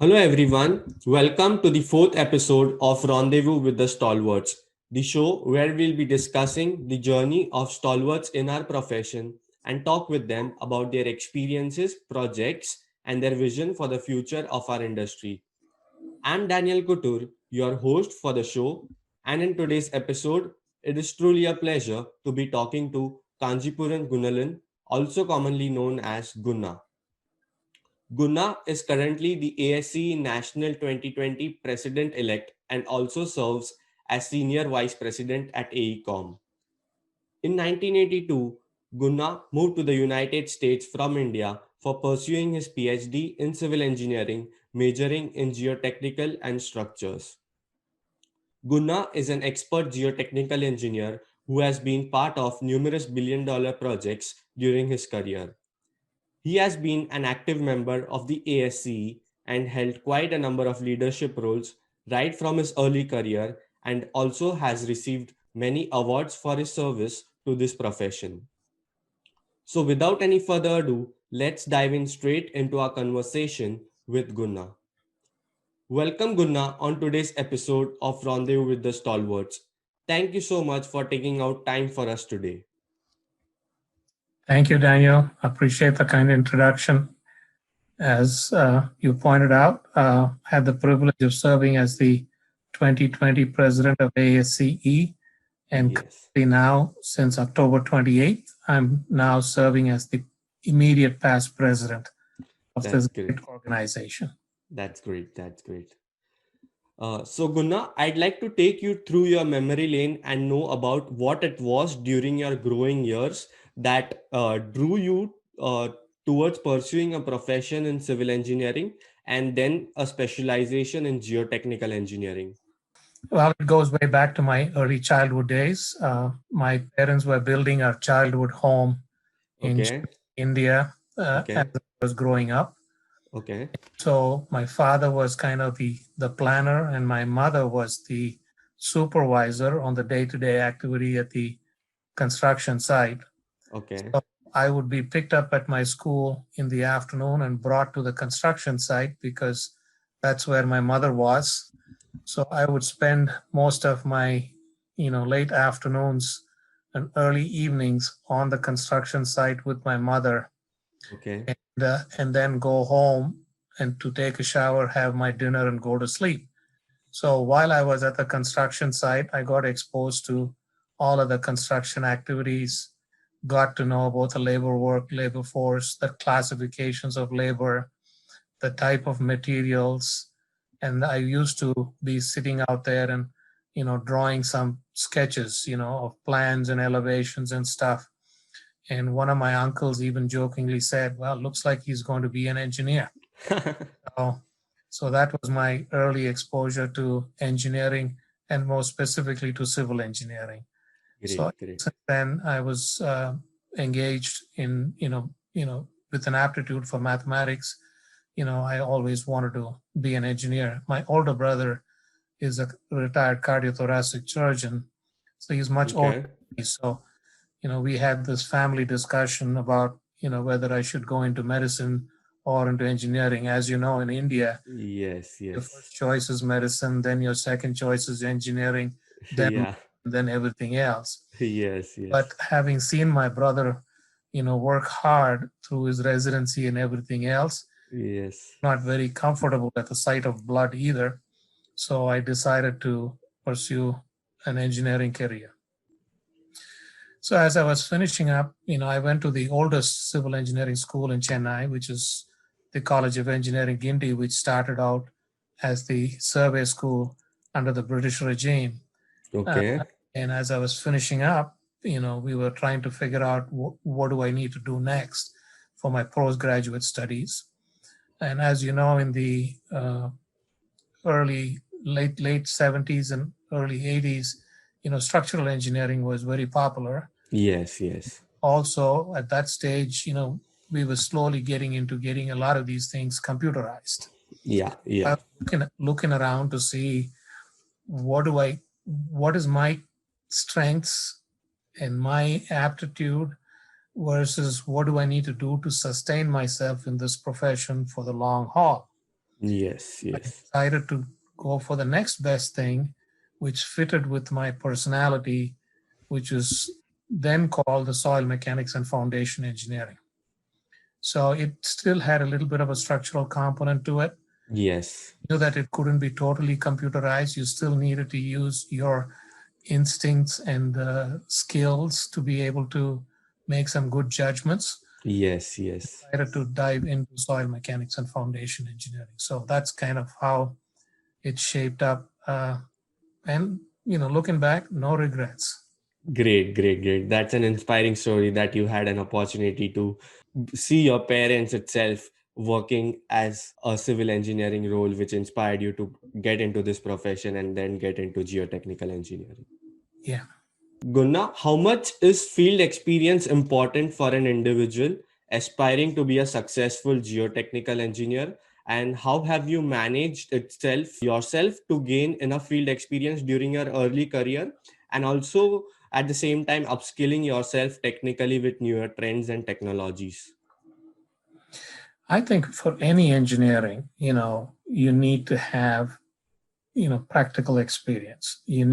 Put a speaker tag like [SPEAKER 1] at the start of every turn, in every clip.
[SPEAKER 1] Hello everyone, welcome to the fourth episode of Rendezvous with the Stalwarts, the show where we'll be discussing the journey of stalwarts in our profession and talk with them about their experiences, projects, and their vision for the future of our industry. I'm Daniel Couture, your host for the show, and in today's episode, it is truly a pleasure to be talking to Kanjipuran Gunalan, also commonly known as Guna. Guna is currently the ASCE National 2020 President elect and also serves as Senior Vice President at AECOM. In 1982, Guna moved to the United States from India for pursuing his PhD in civil engineering, majoring in geotechnical and structures. Guna is an expert geotechnical engineer who has been part of numerous billion-dollar projects during his career. He has been an active member of the ASCE and held quite a number of leadership roles right from his early career and also has received many awards for his service to this profession. So, without any further ado, let's dive in straight into our conversation with Gunna. Welcome, Gunna, on today's episode of Rendezvous with the Stalwarts. Thank you so much for taking out time for us today.
[SPEAKER 2] Thank you, Daniel. Appreciate the kind introduction. As you pointed out, had the privilege of serving as the 2020 president of ASCE, and
[SPEAKER 1] Yes,
[SPEAKER 2] currently now, since October 28th, I'm now serving as the immediate past president of
[SPEAKER 1] that's
[SPEAKER 2] this
[SPEAKER 1] great.
[SPEAKER 2] great organization.
[SPEAKER 1] That's great. That's great. So, Gunna, I'd like to take you through your memory lane and know about what it was during your growing years that drew you towards pursuing a profession in civil engineering and then a specialization in geotechnical engineering.
[SPEAKER 2] Well, it goes way back to my early childhood days. My parents were building our childhood home in
[SPEAKER 1] Okay,
[SPEAKER 2] India as
[SPEAKER 1] okay,
[SPEAKER 2] I was growing up.
[SPEAKER 1] okay,
[SPEAKER 2] So my father was kind of the planner, and my mother was the supervisor on the day-to-day activity at the construction site.
[SPEAKER 1] okay,
[SPEAKER 2] So I would be picked up at my school in the afternoon and brought to the construction site because that's where my mother was. So I would spend most of my, late afternoons and early evenings on the construction site with my mother,
[SPEAKER 1] okay,
[SPEAKER 2] and then go home and to take a shower, have my dinner, and go to sleep. So while I was at the construction site, I got exposed to all of the construction activities, got to know about the labor work, labor force, the classifications of labor, the type of materials. And I used to be sitting out there and, drawing some sketches, of plans and elevations and stuff. And one of my uncles even jokingly said, well, looks like he's going to be an engineer. So, so that was my early exposure to engineering and more specifically to civil engineering. So
[SPEAKER 1] great, great,
[SPEAKER 2] since then I was engaged in, with an aptitude for mathematics. I always wanted to be an engineer. My older brother is a retired cardiothoracic surgeon, so he's much older
[SPEAKER 1] okay,
[SPEAKER 2] than me. So we had this family discussion about, whether I should go into medicine or into engineering. As you know, in India,
[SPEAKER 1] yes,
[SPEAKER 2] your
[SPEAKER 1] yes,
[SPEAKER 2] first choice is medicine, then your second choice is engineering, then
[SPEAKER 1] yeah,
[SPEAKER 2] then everything else.
[SPEAKER 1] yes,
[SPEAKER 2] But
[SPEAKER 1] yes,
[SPEAKER 2] having seen my brother, work hard through his residency and everything else,
[SPEAKER 1] yes,
[SPEAKER 2] not very comfortable at the sight of blood either. So I decided to pursue an engineering career. So as I was finishing up, I went to the oldest civil engineering school in Chennai, which is the College of Engineering Guindy, which started out as the survey school under the British regime. Uh,
[SPEAKER 1] okay,
[SPEAKER 2] and as I was finishing up, we were trying to figure out what do I need to do next for my postgraduate studies. And as you know, in the late 70s and early 80s, structural engineering was very popular.
[SPEAKER 1] yes, yes,
[SPEAKER 2] Also at that stage, we were slowly getting a lot of these things computerized.
[SPEAKER 1] yeah,
[SPEAKER 2] I
[SPEAKER 1] yeah,
[SPEAKER 2] was looking around to see what do I what is my strengths and my aptitude versus what do I need to do to sustain myself in this profession for the long haul.
[SPEAKER 1] Yes,
[SPEAKER 2] I
[SPEAKER 1] yes,
[SPEAKER 2] decided to go for the next best thing, which fitted with my personality, which is then called the soil mechanics and foundation engineering. So it still had a little bit of a structural component to it.
[SPEAKER 1] yes,
[SPEAKER 2] Knew that it couldn't be totally computerized. You still needed to use your instincts and skills to be able to make some good judgments.
[SPEAKER 1] yes, yes.
[SPEAKER 2] Decided to dive into soil mechanics and foundation engineering. So that's kind of how it shaped up. And looking back, no regrets.
[SPEAKER 1] Great, great, great. That's an inspiring story that you had an opportunity to see your parents itself working as a civil engineering role, which inspired you to get into this profession and then get into geotechnical engineering.
[SPEAKER 2] Yeah.
[SPEAKER 1] Guna, how much is field experience important for an individual aspiring to be a successful geotechnical engineer? And how have you managed itself yourself to gain enough field experience during your early career, and also at the same time upskilling yourself technically with newer trends and technologies?
[SPEAKER 2] I think for any engineering, you need to have, practical experience.
[SPEAKER 1] Yes,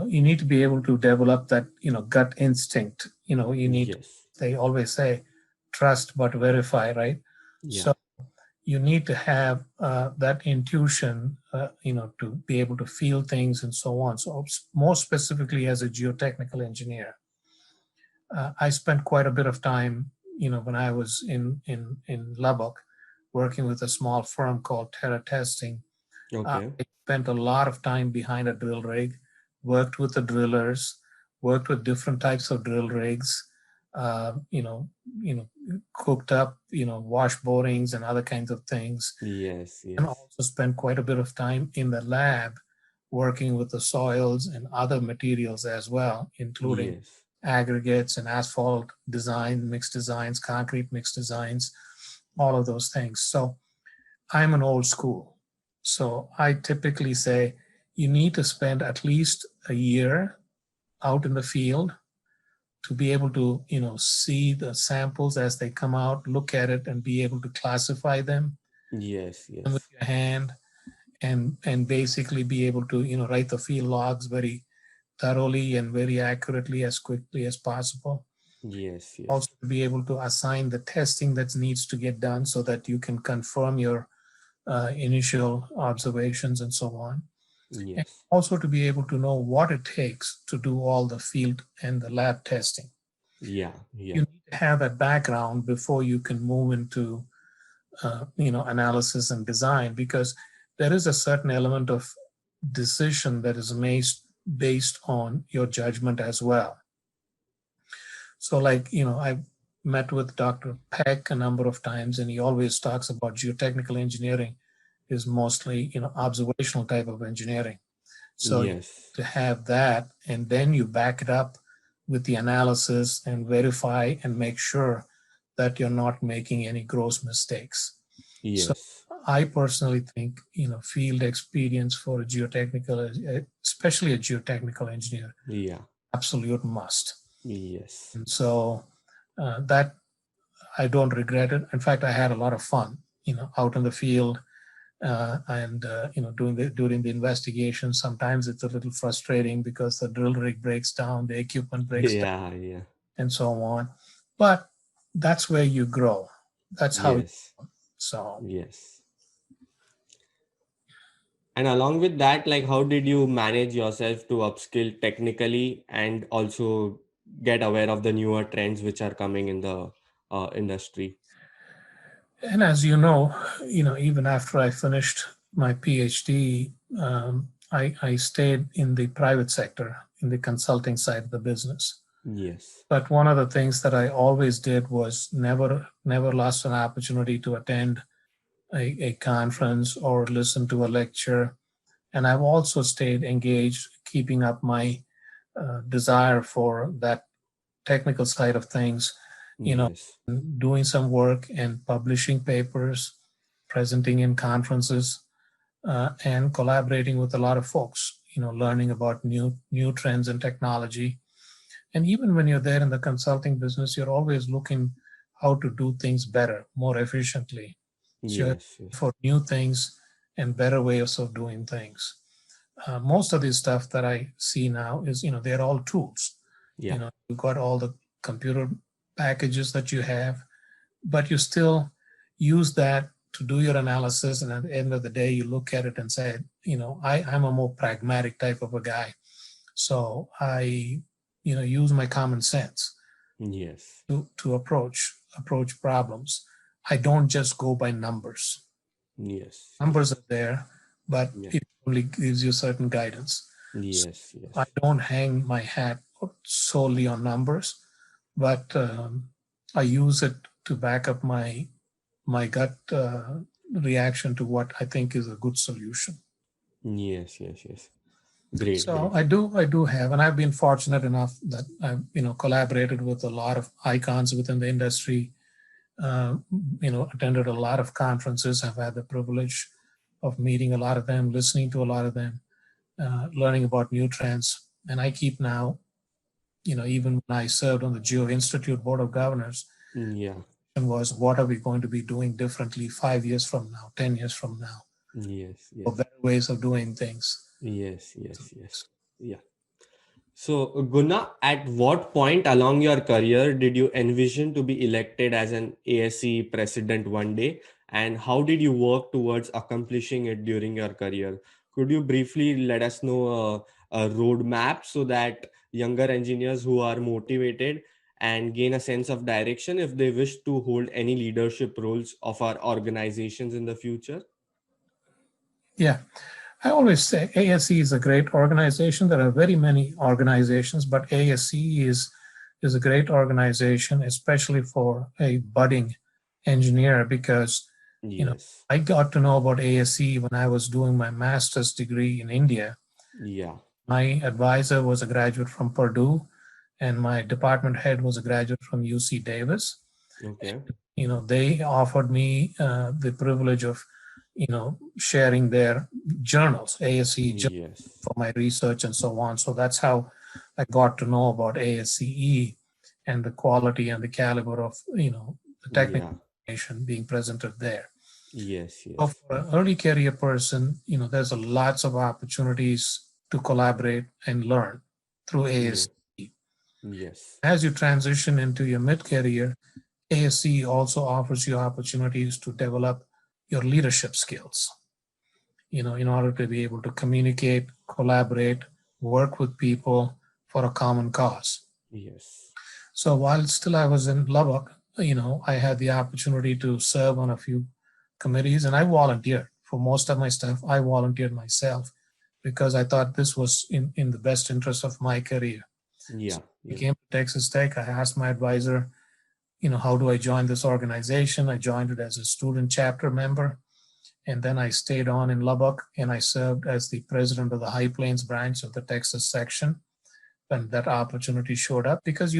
[SPEAKER 2] You need to be able to develop that, gut instinct. You need,
[SPEAKER 1] yes,
[SPEAKER 2] they always say, trust but verify, right?
[SPEAKER 1] yeah,
[SPEAKER 2] So you need to have that intuition, to be able to feel things and so on. So more specifically as a geotechnical engineer, I spent quite a bit of time, when I was in Lubbock, working with a small firm called Terra Testing.
[SPEAKER 1] okay,
[SPEAKER 2] I spent a lot of time behind a drill rig, worked with the drillers, worked with different types of drill rigs, uh, you know, cooked up, washboardings and other kinds of things,
[SPEAKER 1] yes,
[SPEAKER 2] and
[SPEAKER 1] yes,
[SPEAKER 2] also spent quite a bit of time in the lab working with the soils and other materials as well, including
[SPEAKER 1] yes,
[SPEAKER 2] aggregates and asphalt design, mixed designs, concrete mixed designs, all of those things. So I'm an old school. So I typically say you need to spend at least a year out in the field to be able to, see the samples as they come out, look at it and be able to classify them
[SPEAKER 1] yes,
[SPEAKER 2] with
[SPEAKER 1] yes,
[SPEAKER 2] your hand, and basically be able to, write the field logs very thoroughly and very accurately as quickly as possible.
[SPEAKER 1] yes,
[SPEAKER 2] Also
[SPEAKER 1] yes,
[SPEAKER 2] to be able to assign the testing that needs to get done so that you can confirm your initial observations and so on. And
[SPEAKER 1] yes,
[SPEAKER 2] also to be able to know what it takes to do all the field and the lab testing.
[SPEAKER 1] yeah,
[SPEAKER 2] You
[SPEAKER 1] yeah,
[SPEAKER 2] need to have that background before you can move into analysis and design, because there is a certain element of decision that is made based on your judgment as well. So, like, I've met with Dr. Peck a number of times, and he always talks about geotechnical engineering is mostly, observational type of engineering. So you
[SPEAKER 1] yes,
[SPEAKER 2] to have that, and then you back it up with the analysis and verify and make sure that you're not making any gross mistakes. So
[SPEAKER 1] yes,
[SPEAKER 2] I personally think, field experience for a geotechnical, especially a geotechnical engineer,
[SPEAKER 1] yeah,
[SPEAKER 2] absolute must.
[SPEAKER 1] yes.
[SPEAKER 2] And so that I don't regret it. In fact, I had a lot of fun, out in the field, and during the investigation. Sometimes it's a little frustrating because the drill rig breaks down, the equipment breaks down,
[SPEAKER 1] Yeah, yeah.
[SPEAKER 2] and so on. But that's where you grow. That's how.
[SPEAKER 1] Yes,
[SPEAKER 2] So
[SPEAKER 1] yes. And along with that, like, how did you manage yourself to upskill technically and also get aware of the newer trends which are coming in the industry?
[SPEAKER 2] and as even after I finished my PhD, I stayed in the private sector in the consulting side of the business.
[SPEAKER 1] Yes,
[SPEAKER 2] But one of the things that I always did was never lost an opportunity to attend a conference or listen to a lecture. And I've also stayed engaged, keeping up my desire for that technical side of things, you know,
[SPEAKER 1] yes,
[SPEAKER 2] doing some work and publishing papers, presenting in conferences, and collaborating with a lot of folks, learning about new trends and technology. And even when you're there in the consulting business, you're always looking how to do things better, more efficiently. So
[SPEAKER 1] Yes. Yes.
[SPEAKER 2] for new things and better ways of doing things. Most of the stuff that I see now is, they're all tools.
[SPEAKER 1] Yeah.
[SPEAKER 2] You've got all the computer packages that you have, but you still use that to do your analysis. And at the end of the day, you look at it and say, I'm a more pragmatic type of a guy. So I, use my common sense
[SPEAKER 1] Yes.
[SPEAKER 2] to approach problems. I don't just go by numbers.
[SPEAKER 1] Yes. Yes.
[SPEAKER 2] Numbers are there, but
[SPEAKER 1] Yeah.
[SPEAKER 2] it only gives you certain guidance. So
[SPEAKER 1] Yes.
[SPEAKER 2] I
[SPEAKER 1] Yes.
[SPEAKER 2] don't hang my hat solely on numbers, but I use it to back up my gut reaction to what I think is a good solution.
[SPEAKER 1] Yes. Yes. Yes. Great.
[SPEAKER 2] So
[SPEAKER 1] Great.
[SPEAKER 2] I do have, and I've been fortunate enough that I've collaborated with a lot of icons within the industry. Uh, Attended a lot of conferences. I've had the privilege of meeting a lot of them, listening to a lot of them, learning about new trends. And I keep now, even when I served on the Geo Institute Board of Governors,
[SPEAKER 1] Yeah.
[SPEAKER 2] and was what are we going to be doing differently 5 years from now, 10 years from now,
[SPEAKER 1] Yes.
[SPEAKER 2] or
[SPEAKER 1] Yes.
[SPEAKER 2] better ways of doing things.
[SPEAKER 1] Yes. Yes. Yes. Yeah. So, Guna, at what point along your career did you envision to be elected as an ASE president one day? And how did you work towards accomplishing it during your career? Could you briefly let us know a roadmap so that younger engineers who are motivated and gain a sense of direction if they wish to hold any leadership roles of our organizations in the future?
[SPEAKER 2] Yeah. I always say ASE is a great organization. There are very many organizations, but ASE is a great organization, especially for a budding engineer, because you know
[SPEAKER 1] Yes.
[SPEAKER 2] I got to know about ASE when I was doing my master's degree in India.
[SPEAKER 1] Yeah.
[SPEAKER 2] My advisor was a graduate from Purdue, and my department head was a graduate from UC Davis.
[SPEAKER 1] Okay.
[SPEAKER 2] They offered me the privilege of sharing their journals, ASCE journals,
[SPEAKER 1] Yes.
[SPEAKER 2] for my research and so on. So that's how I got to know about ASCE and the quality and the caliber of the technical
[SPEAKER 1] Yeah.
[SPEAKER 2] information being presented there.
[SPEAKER 1] Yes.
[SPEAKER 2] So
[SPEAKER 1] Yes.
[SPEAKER 2] for an early career person, there's lots of opportunities to collaborate and learn through
[SPEAKER 1] Yeah.
[SPEAKER 2] ASCE.
[SPEAKER 1] Yes.
[SPEAKER 2] As you transition into your mid-career, ASCE also offers you opportunities to develop your leadership skills, in order to be able to communicate, collaborate, work with people for a common cause.
[SPEAKER 1] Yes.
[SPEAKER 2] So while still I was in Lubbock, I had the opportunity to serve on a few committees, and I volunteered for most of my stuff. I volunteered myself because I thought this was in the best interest of my career. So
[SPEAKER 1] Yeah.
[SPEAKER 2] I
[SPEAKER 1] Yeah.
[SPEAKER 2] came to Texas Tech. I asked my advisor, how do I join this organization? I joined it as a student chapter member. And then I stayed on in Lubbock and I served as the president of the High Plains branch of the Texas section when that opportunity showed up. Because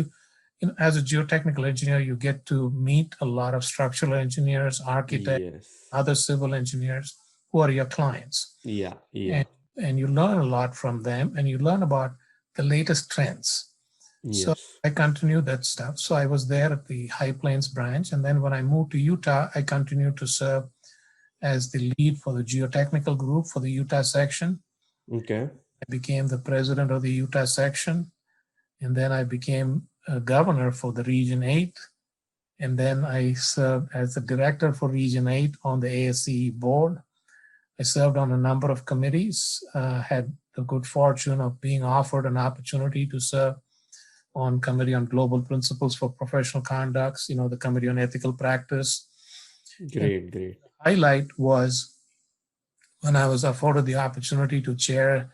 [SPEAKER 2] as a geotechnical engineer, you get to meet a lot of structural engineers, architects,
[SPEAKER 1] Yes.
[SPEAKER 2] other civil engineers who are your clients.
[SPEAKER 1] Yeah. Yeah.
[SPEAKER 2] And, and you learn a lot from them and you learn about the latest trends. So
[SPEAKER 1] Yes.
[SPEAKER 2] I continued that stuff. So I was there at the High Plains branch. And then when I moved to Utah, I continued to serve as the lead for the geotechnical group for the Utah section.
[SPEAKER 1] Okay.
[SPEAKER 2] I became the president of the Utah section. And then I became a governor for the Region 8. And then I served as the director for Region 8 on the ASCE board. I served on a number of committees, had the good fortune of being offered an opportunity to serve on Committee on Global Principles for Professional Conducts, the Committee on Ethical Practice. And
[SPEAKER 1] Great. Great.
[SPEAKER 2] the highlight was when I was afforded the opportunity to chair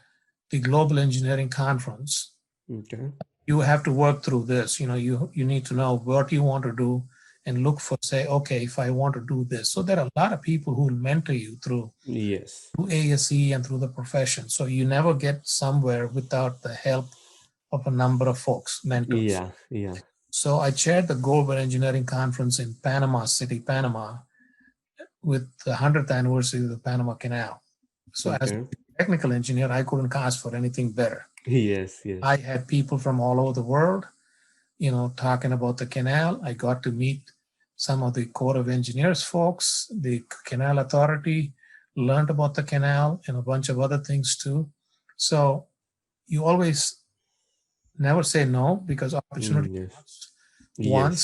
[SPEAKER 2] the Global Engineering Conference.
[SPEAKER 1] Okay.
[SPEAKER 2] You have to work through this. You need to know what you want to do and look for, say, okay, if I want to do this. So there are a lot of people who will mentor you through
[SPEAKER 1] Yes.
[SPEAKER 2] ASE and through the profession. So you never get somewhere without the help of a number of folks, mentors.
[SPEAKER 1] Yeah. Yeah.
[SPEAKER 2] So I chaired the Global Engineering Conference in Panama City, Panama, with the 100th anniversary of the Panama Canal. So as
[SPEAKER 1] Okay.
[SPEAKER 2] a technical engineer, I couldn't ask for anything better.
[SPEAKER 1] Yes. Yes.
[SPEAKER 2] I had people from all over the world, talking about the canal. I got to meet some of the Corps of Engineers folks, the Canal Authority, learned about the canal and a bunch of other things too. So you always never say no, because opportunity
[SPEAKER 1] Yes.
[SPEAKER 2] once,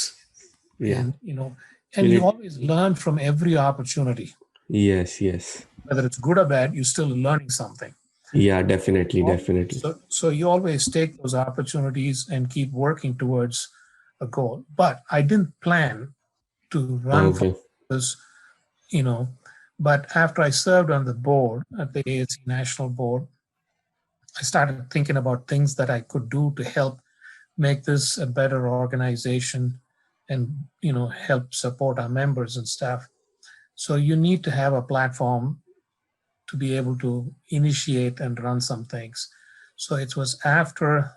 [SPEAKER 1] Yes. Yeah.
[SPEAKER 2] and
[SPEAKER 1] You
[SPEAKER 2] and you
[SPEAKER 1] need.
[SPEAKER 2] always learn from every opportunity,
[SPEAKER 1] Yes. Yes.
[SPEAKER 2] whether it's good or bad. You're still learning something.
[SPEAKER 1] Yeah. Definitely. Definitely.
[SPEAKER 2] So you always take those opportunities and keep working towards a goal. But I didn't plan to run for
[SPEAKER 1] Okay.
[SPEAKER 2] this, you know. But after I served on the board at the ASC National Board, I started thinking about things that I could do to help make this a better organization and help support our members and staff. So you need to have a platform to be able to initiate and run some things. So it was after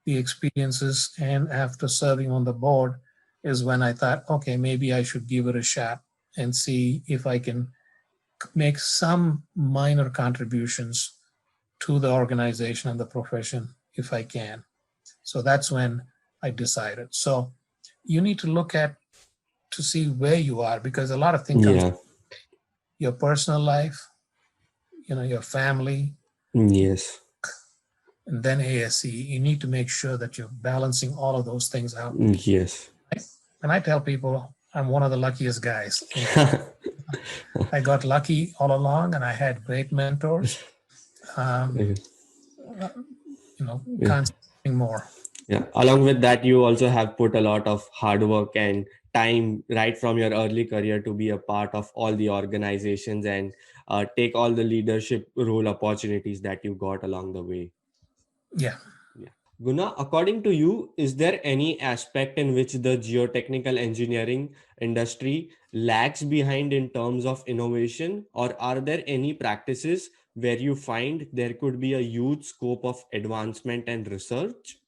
[SPEAKER 2] the experiences and after serving on the board is when I thought, okay, maybe I should give it a shot and see if I can make some minor contributions to the organization and the profession if I can. So that's when I decided. So you need to look at to see where you are, because a lot of things comes
[SPEAKER 1] Yeah.
[SPEAKER 2] your personal life, your family,
[SPEAKER 1] Yes.
[SPEAKER 2] and then ASC. You need to make sure that you're balancing all of those things out.
[SPEAKER 1] Yes.
[SPEAKER 2] And I tell people I'm one of the luckiest guys. I got lucky all along, and I had great mentors. Um,
[SPEAKER 1] Yeah. Yeah.
[SPEAKER 2] can't say anything more.
[SPEAKER 1] Yeah. Along with that, you also have put a lot of hard work and time right from your early career to be a part of all the organizations and take all the leadership role opportunities that you got along the way.
[SPEAKER 2] Yeah.
[SPEAKER 1] Yeah. Guna, according to you, is there any aspect in which the geotechnical engineering industry lags behind in terms of innovation, or are there any practices where you find there could be a huge scope of advancement and research?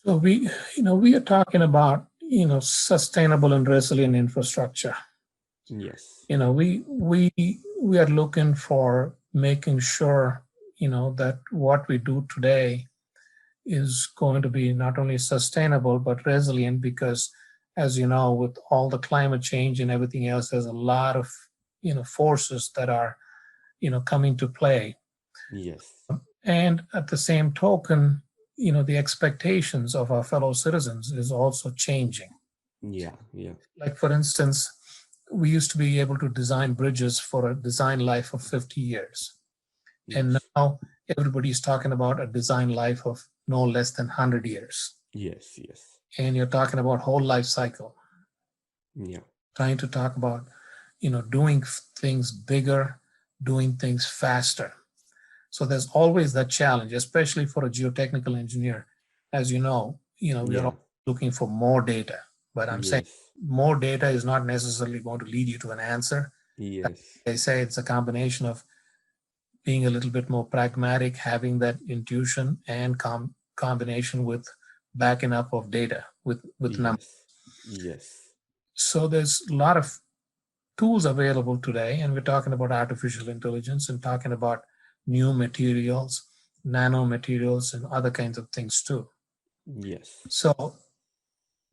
[SPEAKER 2] So we are talking about, sustainable and resilient infrastructure.
[SPEAKER 1] Yes.
[SPEAKER 2] We are looking for making sure, that what we do today is going to be not only sustainable but resilient, because as you know, with all the climate change and everything else, there's a lot of forces that are coming to play.
[SPEAKER 1] Yes.
[SPEAKER 2] And at the same token, the expectations of our fellow citizens is also changing.
[SPEAKER 1] Yeah. Yeah.
[SPEAKER 2] Like, for instance, we used to be able to design bridges for a design life of 50 years. And
[SPEAKER 1] Yes.
[SPEAKER 2] now everybody's talking about a design life of no less than 100 years.
[SPEAKER 1] Yes. Yes.
[SPEAKER 2] And you're talking about whole life cycle,
[SPEAKER 1] Yeah.
[SPEAKER 2] trying to talk about, doing things bigger, doing things faster. So there's always that challenge, especially for a geotechnical engineer. As you know, we are
[SPEAKER 1] Yeah.
[SPEAKER 2] all looking for more data, but I'm saying
[SPEAKER 1] Yes.
[SPEAKER 2] more data is not necessarily going to lead you to an answer.
[SPEAKER 1] Yes.
[SPEAKER 2] They say it's a combination of being a little bit more pragmatic, having that intuition, and combination with backing up of data with numbers.
[SPEAKER 1] Yes. Yes.
[SPEAKER 2] So there's a lot of tools available today, and we're talking about artificial intelligence and talking about new materials, nanomaterials, and other kinds of things too.
[SPEAKER 1] Yes.
[SPEAKER 2] So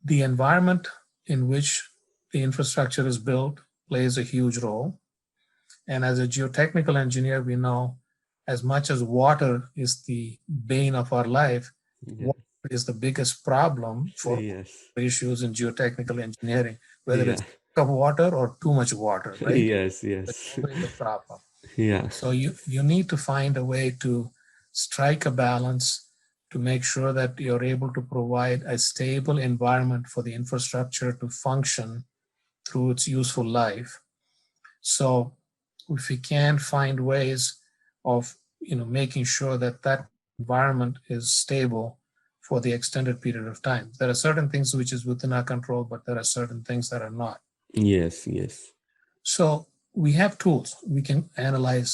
[SPEAKER 2] the environment in which the infrastructure is built plays a huge role. And as a geotechnical engineer, we know as much as water is the bane of our life,
[SPEAKER 1] Yeah.
[SPEAKER 2] water is the biggest problem for
[SPEAKER 1] Yes.
[SPEAKER 2] issues in geotechnical engineering, whether
[SPEAKER 1] Yeah.
[SPEAKER 2] it's lack of water or too much water, right?
[SPEAKER 1] Yes.
[SPEAKER 2] That's
[SPEAKER 1] Yes.
[SPEAKER 2] always the problem.
[SPEAKER 1] Yeah.
[SPEAKER 2] So you need to find a way to strike a balance to make sure that you're able to provide a stable environment for the infrastructure to function through its useful life. So if we can find ways of making sure that that environment is stable for the extended period of time, there are certain things which is within our control, but there are certain things that are not.
[SPEAKER 1] Yes. Yes.
[SPEAKER 2] So we have tools. We can analyze,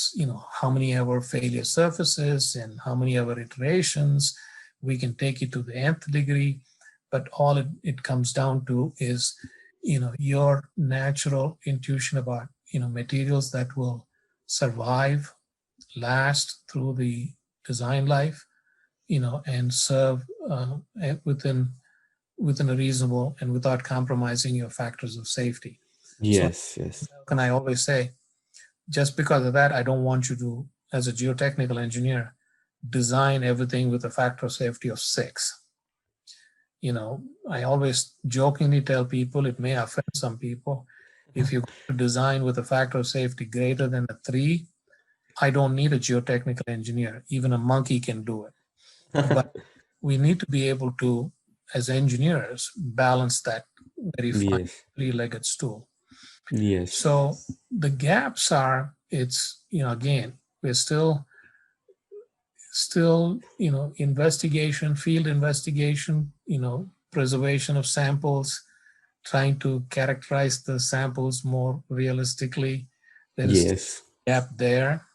[SPEAKER 2] how many ever failure surfaces and how many ever iterations. We can take it to the nth degree, but all it comes down to is, your natural intuition about, materials that will survive, last through the design life, and serve within within a reasonable and without compromising your factors of safety. So
[SPEAKER 1] Yes, yes.
[SPEAKER 2] can I always say, just because of that, I don't want you to, as a geotechnical engineer, design everything with a factor of safety of 6. I always jokingly tell people, it may offend some people, if you design with a factor of safety greater than a 3, I don't need a geotechnical engineer. Even a monkey can do it. But we need to be able to, as engineers, balance that very fine
[SPEAKER 1] Yes,
[SPEAKER 2] 3-legged stool.
[SPEAKER 1] yes,
[SPEAKER 2] So the gaps are, it's, again, we're still, investigation, field investigation, preservation of samples, trying to characterize the samples more realistically. There is
[SPEAKER 1] yes,
[SPEAKER 2] a gap there.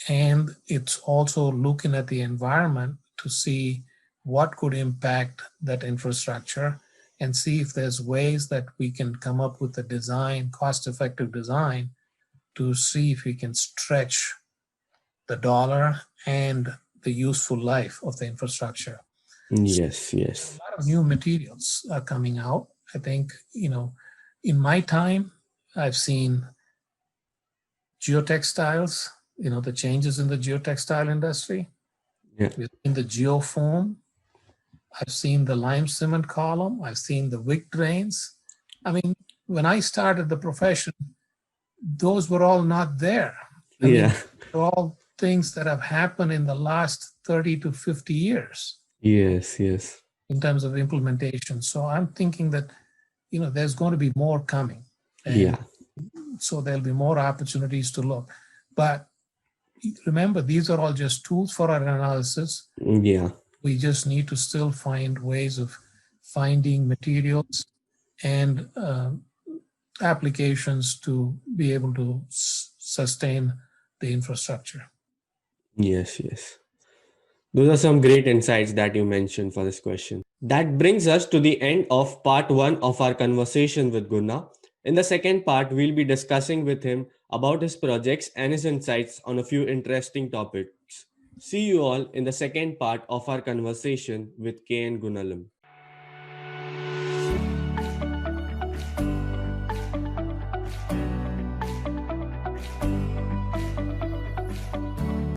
[SPEAKER 2] And it's also looking at the environment to see what could impact that infrastructure and see if there's ways that we can come up with a design, cost-effective design, to see if we can stretch the dollar and the useful life of the infrastructure.
[SPEAKER 1] yes,
[SPEAKER 2] A
[SPEAKER 1] yes,
[SPEAKER 2] lot of new materials are coming out. I think, in my time, I've seen geotextiles, the changes in the geotextile industry.
[SPEAKER 1] yeah,
[SPEAKER 2] We've seen the geofoam. I've seen the lime cement column. I've seen the wick drains. I mean, when I started the profession, those were all not there. I mean,
[SPEAKER 1] yeah,
[SPEAKER 2] they're all things that have happened in the last 30 to 50 years
[SPEAKER 1] yes, yes,
[SPEAKER 2] in terms of implementation. So I'm thinking that, there's going to be more coming. And
[SPEAKER 1] yeah,
[SPEAKER 2] so there'll be more opportunities to look. But remember, these are all just tools for our analysis.
[SPEAKER 1] yeah,
[SPEAKER 2] We just need to still find ways of finding materials and applications to be able to sustain the infrastructure.
[SPEAKER 1] yes, yes. Those are some great insights that you mentioned for this question. That brings us to the end of part 1 of our conversation with Guna. In the second part, we'll be discussing with him about his projects and his insights on a few interesting topics. See you all in the second part of our conversation with KN Gunalan.